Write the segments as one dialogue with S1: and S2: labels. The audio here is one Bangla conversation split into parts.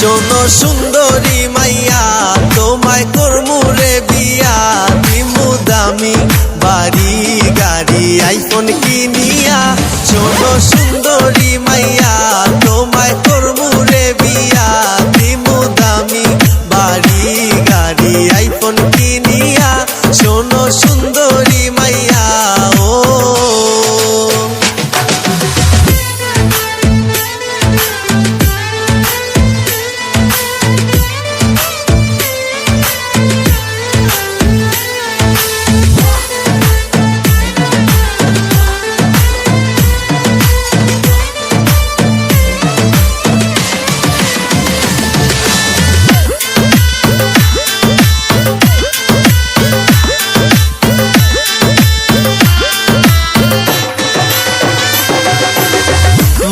S1: শোনো সুন্দরী মাইয়া তোমায় করমু রে বিয়া, দিমু দামি বাড়ি গাড়ি আইফোন কিনিয়া। শোনো সুন্দরী মাইয়া তোমায় করমু রে বিয়া, দিমু দামি বাড়ি গাড়ি আইফোন কিনিয়া। শোনো সুন্দরী মাইয়া ও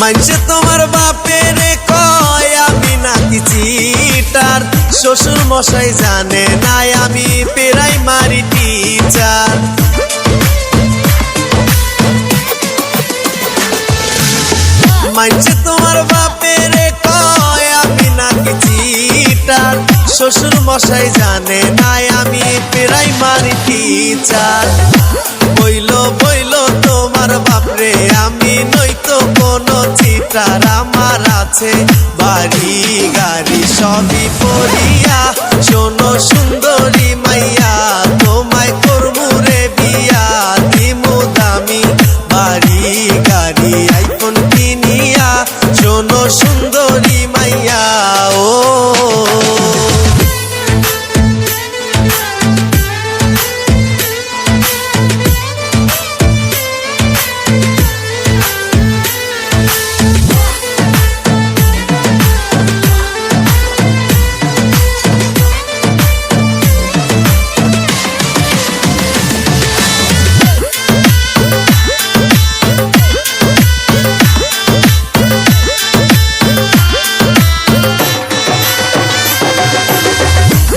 S1: মানছে তোমার বাপের কয় আমি নাকি চিটার, শ্বশুর মশাই জানে নাই আমি প্রাইমারি টিচার। মানছে তোমার বাপের কয় আমি নাকি চিটার, শ্বশুর মশাই জানে নাই আমি প্রাইমারি টিচার। বইলো বইলো তোমার বাপরে আমি নইতো কোনো চিটার, আমার আছে বাড়ি গাড়ি সবই পড়িয়া। শোনো সুন্দরী মাইয়া তোমায় করমু রে বিয়া, দিমু দামি বাড়ি গাড়ি আইফোন কিনিয়া। শোনো সুন্দরী মাইয়া ও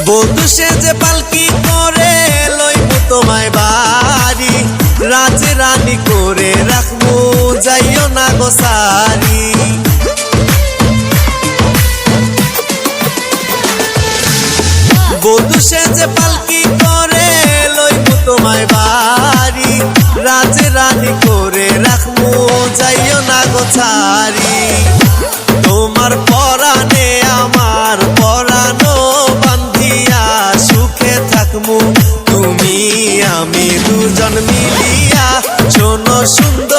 S1: বধূ সেজে পালকি করে লইবু তোমায় বাড়ি, রাজে রানী করে রাখবো যাইও না গো সারি। বধূ সেজে পালকি করে লইবু তোমায় বাড়ি, রাজে রানী করে রাখবো যাইও না গো সারি। তোমার পরাণে আমার পরানো বান্ধিয়া, সুখে থাকমু তুমি আমি দুজন মিলিয়া। শোনো সুন্দর